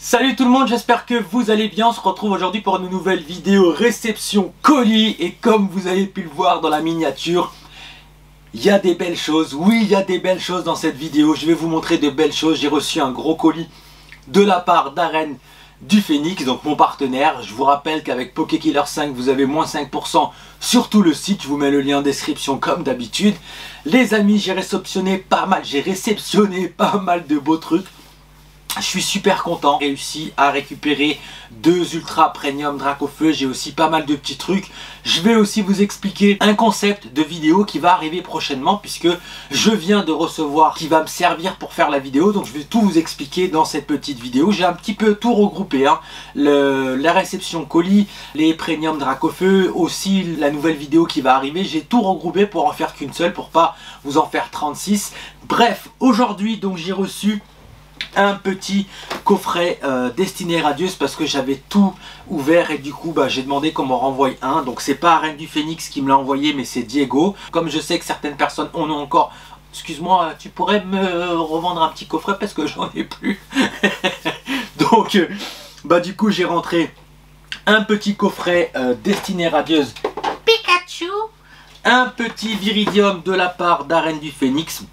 Salut tout le monde, j'espère que vous allez bien. On se retrouve aujourd'hui pour une nouvelle vidéo réception colis. Et comme vous avez pu le voir dans la miniature, il y a des belles choses. Oui, il y a des belles choses dans cette vidéo. Je vais vous montrer de belles choses. J'ai reçu un gros colis de la part d'Arène du Phénix, donc mon partenaire. Je vous rappelle qu'avec Pokekiller 5, vous avez moins 5% sur tout le site. Je vous mets le lien en description comme d'habitude. Les amis, j'ai réceptionné pas mal de beaux trucs. Je suis super content, j'ai réussi à récupérer 2 Ultra Premium Dracofeu. J'ai aussi pas mal de petits trucs. Je vais aussi vous expliquer un concept de vidéo qui va arriver prochainement, puisque je viens de recevoir, qui va me servir pour faire la vidéo. Donc je vais tout vous expliquer dans cette petite vidéo. J'ai un petit peu tout regroupé, hein. La réception colis, les Premium Dracofeu, aussi la nouvelle vidéo qui va arriver. J'ai tout regroupé pour en faire qu'une seule, pour pas vous en faire 36. Bref, aujourd'hui donc j'ai reçu un petit coffret destiné Radius, parce que j'avais tout ouvert et du coup j'ai demandé qu'on m'en renvoie un. Donc c'est pas Arène du Phénix qui me l'a envoyé, mais c'est Diego. Comme je sais que certaines personnes en ont encore, excuse-moi, tu pourrais me revendre un petit coffret parce que j'en ai plus. Donc du coup j'ai rentré un petit coffret destiné Radius Pikachu, un petit Viridium de la part d'Arène du Phénix.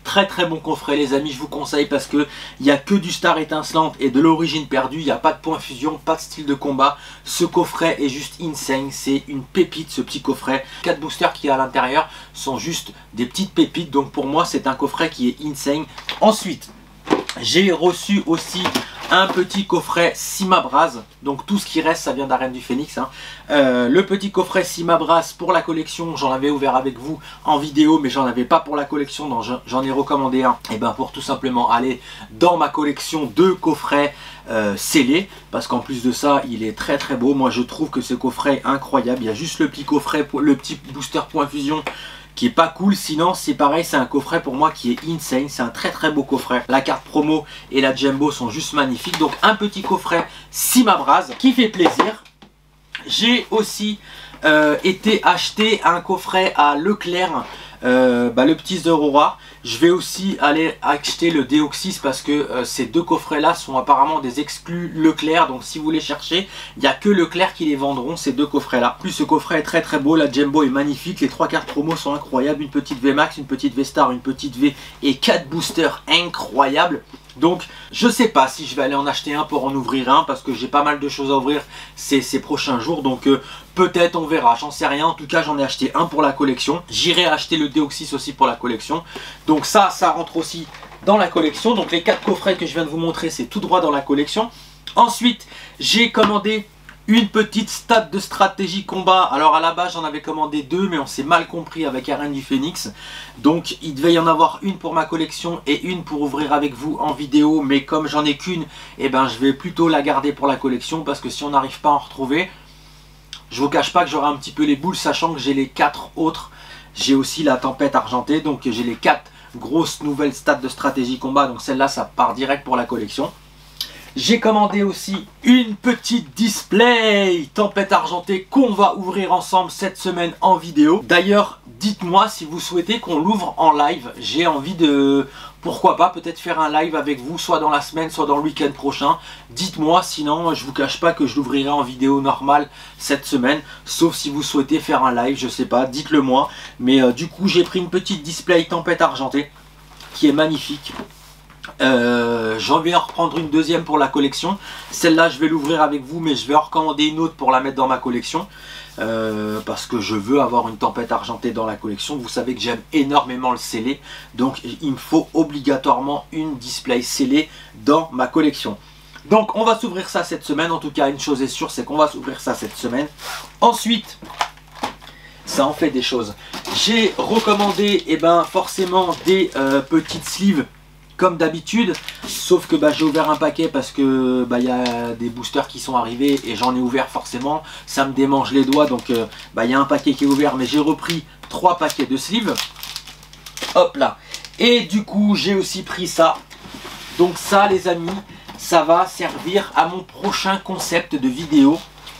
Très bon coffret les amis, je vous conseille, parce que il n'y a que du star étincelante et de l'origine perdue. Il n'y a pas de point fusion, pas de style de combat. Ce coffret est juste insane, c'est une pépite ce petit coffret. 4 boosters qui est à l'intérieur sont juste des petites pépites, donc pour moi c'est un coffret qui est insane. Ensuite j'ai reçu aussi un petit coffret Simabraz, donc tout ce qui reste ça vient d'Arène du Phénix, hein. Le petit coffret Simabraz pour la collection, j'en avais ouvert avec vous en vidéo, mais j'en avais pas pour la collection, donc j'en ai recommandé un, et pour tout simplement aller dans ma collection de coffrets scellés, parce qu'en plus de ça il est très beau. Moi je trouve que ce coffret est incroyable. Il y a juste le petit coffret, le petit booster point fusion qui est pas cool, sinon c'est pareil, c'est un coffret pour moi qui est insane. C'est un très beau coffret. La carte promo et la Jumbo sont juste magnifiques. Donc un petit coffret Simabraz qui fait plaisir. J'ai aussi été acheter un coffret à Leclerc, le petit Aurora. Je vais aussi aller acheter le Deoxys, parce que ces deux coffrets là sont apparemment des exclus Leclerc. Donc si vous les cherchez, il n'y a que Leclerc qui les vendront, ces deux coffrets là. Plus ce coffret est très beau, la Jumbo est magnifique, les 3 cartes promo sont incroyables. Une petite VMAX, une petite V-Star, une petite V et 4 boosters incroyables. Donc je sais pas si je vais aller en acheter un pour en ouvrir un, parce que j'ai pas mal de choses à ouvrir ces prochains jours. Donc peut-être, on verra, j'en sais rien. En tout cas j'en ai acheté un pour la collection. J'irai acheter le Deoxys aussi pour la collection. Donc ça rentre aussi dans la collection. Donc les 4 coffrets que je viens de vous montrer, c'est tout droit dans la collection. Ensuite j'ai commandé une petite stat de stratégie combat. Alors à la base j'en avais commandé 2, mais on s'est mal compris avec Arène du Phénix. Donc il devait y en avoir une pour ma collection et une pour ouvrir avec vous en vidéo. Mais comme j'en ai qu'une, je vais plutôt la garder pour la collection, parce que si on n'arrive pas à en retrouver, je vous cache pas que j'aurai un petit peu les boules, sachant que j'ai les 4 autres. J'ai aussi la tempête argentée, donc j'ai les 4 grosses nouvelles stats de stratégie combat. Donc celle-là ça part direct pour la collection. J'ai commandé aussi une petite display tempête argentée qu'on va ouvrir ensemble cette semaine en vidéo. D'ailleurs, dites-moi si vous souhaitez qu'on l'ouvre en live. J'ai envie de, pourquoi pas, peut-être faire un live avec vous, soit dans la semaine, soit dans le week-end prochain. Dites-moi, sinon je vous cache pas que je l'ouvrirai en vidéo normale cette semaine. Sauf si vous souhaitez faire un live, je sais pas, dites-le moi. Mais du coup j'ai pris une petite display tempête argentée qui est magnifique. J'en vais en reprendre une deuxième pour la collection. Celle-là je vais l'ouvrir avec vous, mais je vais en recommander une autre pour la mettre dans ma collection, parce que je veux avoir une tempête argentée dans la collection. Vous savez que j'aime énormément le scellé, donc il me faut obligatoirement une display scellée dans ma collection. Donc on va s'ouvrir ça cette semaine. En tout cas une chose est sûre, c'est qu'on va s'ouvrir ça cette semaine. Ensuite ça en fait des choses. J'ai recommandé forcément des petites sleeves comme d'habitude, sauf que j'ai ouvert un paquet parce que y a des boosters qui sont arrivés et j'en ai ouvert forcément. Ça me démange les doigts, donc il y a un paquet qui est ouvert, mais j'ai repris 3 paquets de sleeves. Hop là. Et du coup j'ai aussi pris ça. Donc ça les amis, ça va servir à mon prochain concept de vidéo.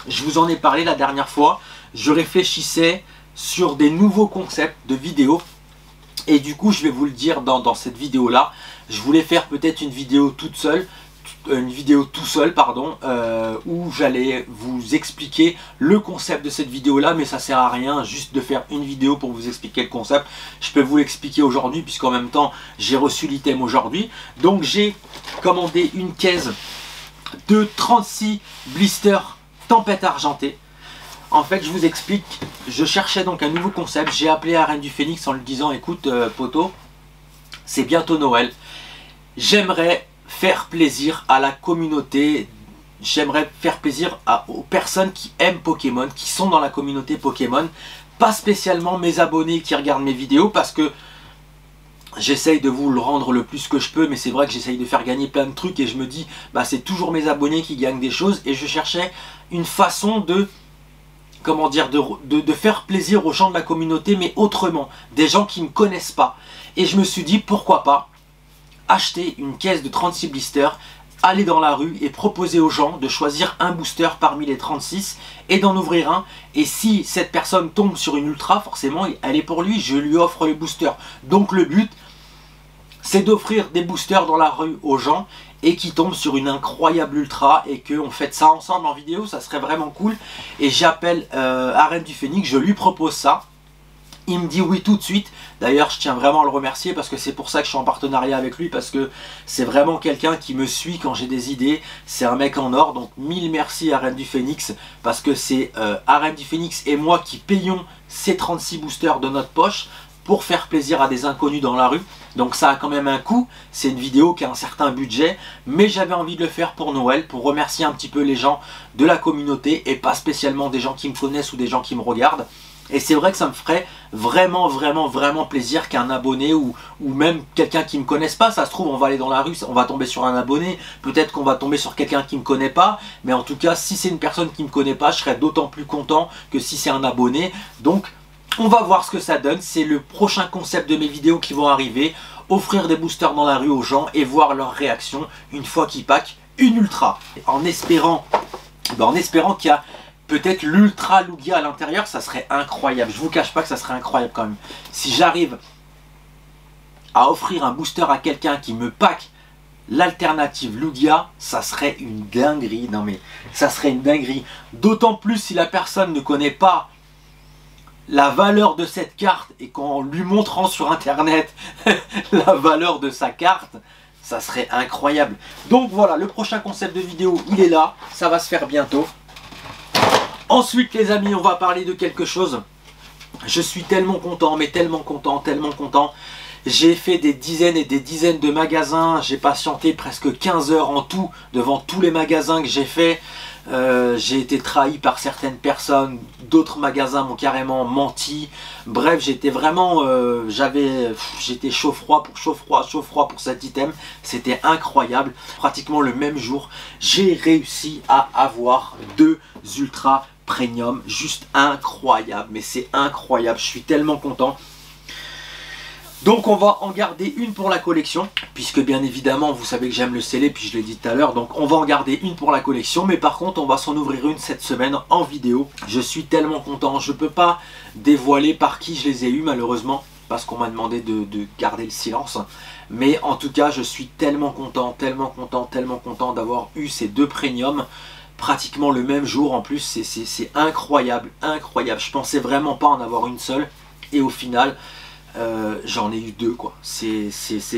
Je vous en ai parlé la dernière fois. Je réfléchissais sur des nouveaux concepts de vidéo. Et du coup je vais vous le dire dans cette vidéo là. Je voulais faire peut-être une vidéo toute seule, une vidéo tout seul, pardon, où j'allais vous expliquer le concept de cette vidéo là, mais ça sert à rien juste de faire une vidéo pour vous expliquer le concept. Je peux vous l'expliquer aujourd'hui puisqu'en même temps j'ai reçu l'item aujourd'hui. Donc j'ai commandé une caisse de 36 blisters tempête argentée. En fait, je vous explique, je cherchais donc un nouveau concept. J'ai appelé Arène du Phénix en lui disant, écoute poto, c'est bientôt Noël, j'aimerais faire plaisir à la communauté, j'aimerais faire plaisir aux personnes qui aiment Pokémon, qui sont dans la communauté Pokémon, pas spécialement mes abonnés qui regardent mes vidéos, parce que j'essaye de vous le rendre le plus que je peux, mais c'est vrai que j'essaye de faire gagner plein de trucs et je me dis, bah c'est toujours mes abonnés qui gagnent des choses, et je cherchais une façon de, comment dire, de faire plaisir aux gens de la communauté, mais autrement, des gens qui ne me connaissent pas. Et je me suis dit, pourquoi pas acheter une caisse de 36 blisters, aller dans la rue et proposer aux gens de choisir un booster parmi les 36 et d'en ouvrir un. Et si cette personne tombe sur une ultra, forcément elle est pour lui, je lui offre le booster. Donc le but, c'est d'offrir des boosters dans la rue aux gens et qui tombent sur une incroyable ultra et qu'on fait ça ensemble en vidéo, ça serait vraiment cool. Et j'appelle Arène du Phénix, je lui propose ça. Il me dit oui tout de suite. D'ailleurs, je tiens vraiment à le remercier parce que c'est pour ça que je suis en partenariat avec lui, parce que c'est vraiment quelqu'un qui me suit quand j'ai des idées. C'est un mec en or, donc mille merci Arène du Phénix, parce que c'est Arène du Phénix et moi qui payons ces 36 boosters de notre poche pour faire plaisir à des inconnus dans la rue. Donc ça a quand même un coût, c'est une vidéo qui a un certain budget, mais j'avais envie de le faire pour Noël, pour remercier un petit peu les gens de la communauté et pas spécialement des gens qui me connaissent ou des gens qui me regardent. Et c'est vrai que ça me ferait vraiment plaisir qu'un abonné ou même quelqu'un qui ne me connaisse pas, ça se trouve on va aller dans la rue, on va tomber sur un abonné, peut-être qu'on va tomber sur quelqu'un qui ne me connaît pas, mais en tout cas si c'est une personne qui ne me connaît pas, je serais d'autant plus content que si c'est un abonné. Donc on va voir ce que ça donne, c'est le prochain concept de mes vidéos qui vont arriver, offrir des boosters dans la rue aux gens et voir leur réaction une fois qu'ils packent une ultra. En espérant qu'il y a peut-être l'ultra Lugia à l'intérieur, ça serait incroyable. Je vous cache pas que ça serait incroyable quand même. Si j'arrive à offrir un booster à quelqu'un qui me pack l'alternative Lugia, ça serait une dinguerie. Non mais ça serait une dinguerie. D'autant plus si la personne ne connaît pas la valeur de cette carte et qu'en lui montrant sur internet la valeur de sa carte, ça serait incroyable. Donc voilà, le prochain concept de vidéo, il est là. Ça va se faire bientôt. Ensuite les amis, on va parler de quelque chose. Je suis tellement content, mais tellement content. J'ai fait des dizaines et des dizaines de magasins. J'ai patienté presque 15 heures en tout devant tous les magasins que j'ai fait. J'ai été trahi par certaines personnes. D'autres magasins m'ont carrément menti. Bref, j'étais vraiment... j'étais chaud-froid pour cet item. C'était incroyable. Pratiquement le même jour, j'ai réussi à avoir 2 ultras premium, juste incroyable, mais c'est incroyable, je suis tellement content. Donc on va en garder une pour la collection, puisque bien évidemment vous savez que j'aime le sceller, puis je l'ai dit tout à l'heure, donc on va en garder une pour la collection, mais par contre on va s'en ouvrir une cette semaine en vidéo. Je suis tellement content, je peux pas dévoiler par qui je les ai eu malheureusement, parce qu'on m'a demandé de garder le silence, mais en tout cas je suis tellement content d'avoir eu ces 2 premiums pratiquement le même jour. En plus c'est incroyable, je pensais vraiment pas en avoir une seule et au final j'en ai eu 2 quoi. C'est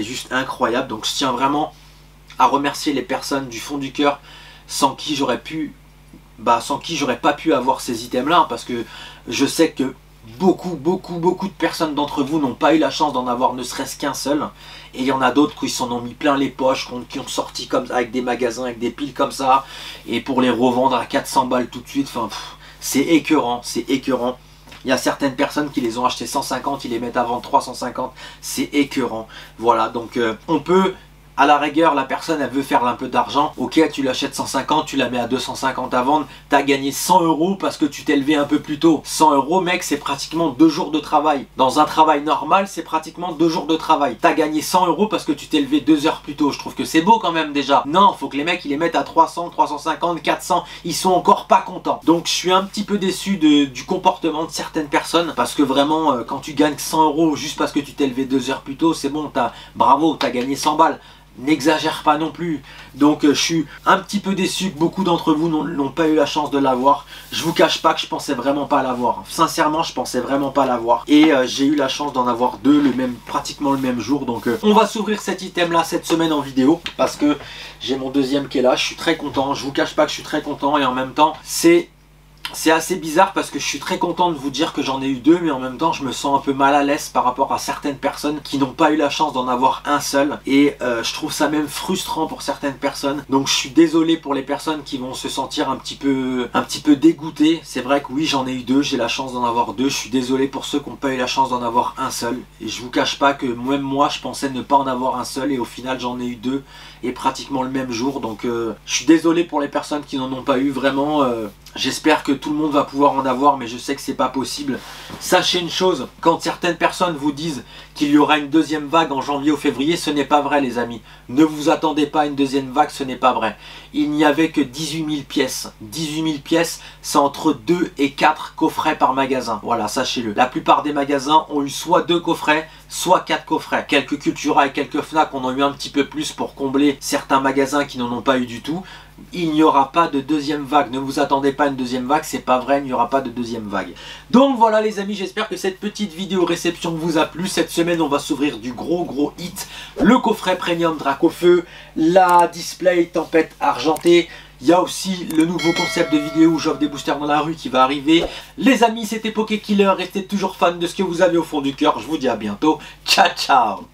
juste incroyable. Donc je tiens vraiment à remercier les personnes du fond du cœur sans qui j'aurais pas pu avoir ces items là, parce que je sais que beaucoup de personnes d'entre vous n'ont pas eu la chance d'en avoir ne serait-ce qu'un seul, et il y en a d'autres qui s'en ont mis plein les poches, qui ont sorti comme ça avec des magasins, avec des piles comme ça, et pour les revendre à 400 balles tout de suite. Enfin c'est écœurant, il y a certaines personnes qui les ont achetés 150, ils les mettent à vendre 350, c'est écœurant. Voilà, donc on peut... À la rigueur, la personne elle veut faire un peu d'argent, ok, tu l'achètes 150, tu la mets à 250 à vendre, tu as gagné 100 € parce que tu t'es levé un peu plus tôt. 100 € mec, c'est pratiquement 2 jours de travail. Dans un travail normal, c'est pratiquement 2 jours de travail. Tu as gagné 100 € parce que tu t'es levé 2 heures plus tôt. Je trouve que c'est beau quand même déjà. Non, faut que les mecs ils les mettent à 300, 350, 400, ils sont encore pas contents. Donc je suis un petit peu déçu du comportement de certaines personnes, parce que vraiment quand tu gagnes 100 € juste parce que tu t'es levé 2 heures plus tôt, c'est bon, bravo, tu as gagné 100 balles. n'exagère pas non plus. Donc je suis un petit peu déçu que beaucoup d'entre vous n'ont pas eu la chance de l'avoir. Je vous cache pas que je pensais vraiment pas l'avoir. Sincèrement, je pensais vraiment pas l'avoir. Et j'ai eu la chance d'en avoir deux pratiquement le même jour. Donc on va s'ouvrir cet item là cette semaine en vidéo. Parce que j'ai mon deuxième qui est là. Je suis très content. Je vous cache pas que je suis très content. Et en même temps, c'est assez bizarre parce que je suis très content de vous dire que j'en ai eu deux, mais en même temps je me sens un peu mal à l'aise par rapport à certaines personnes qui n'ont pas eu la chance d'en avoir un seul, et je trouve ça même frustrant pour certaines personnes. Donc je suis désolé pour les personnes qui vont se sentir un petit peu dégoûtées. C'est vrai que oui, j'en ai eu deux, j'ai la chance d'en avoir deux. Je suis désolé pour ceux qui n'ont pas eu la chance d'en avoir un seul, et je vous cache pas que même moi je pensais ne pas en avoir un seul, et au final j'en ai eu deux et pratiquement le même jour. Donc je suis désolé pour les personnes qui n'en ont pas eu, vraiment. J'espère que tout le monde va pouvoir en avoir, mais je sais que c'est pas possible. Sachez une chose, quand certaines personnes vous disent qu'il y aura une deuxième vague en janvier ou février, ce n'est pas vrai les amis. Ne vous attendez pas à une deuxième vague, ce n'est pas vrai. Il n'y avait que 18 000 pièces. 18 000 pièces, c'est entre 2 et 4 coffrets par magasin. Voilà, sachez-le. La plupart des magasins ont eu soit 2 coffrets, soit 4 coffrets. Quelques Cultura et quelques Fnac en ont eu un petit peu plus pour combler certains magasins qui n'en ont pas eu du tout. Il n'y aura pas de deuxième vague, ne vous attendez pas à une deuxième vague, c'est pas vrai, il n'y aura pas de deuxième vague. Donc voilà les amis, j'espère que cette petite vidéo réception vous a plu. Cette semaine on va s'ouvrir du gros hit, le coffret premium Dracofeu, la display tempête argentée. Il y a aussi le nouveau concept de vidéo où j'offre des boosters dans la rue qui va arriver. Les amis, c'était Poké Killer, restez toujours fans de ce que vous avez au fond du cœur, je vous dis à bientôt, ciao ciao.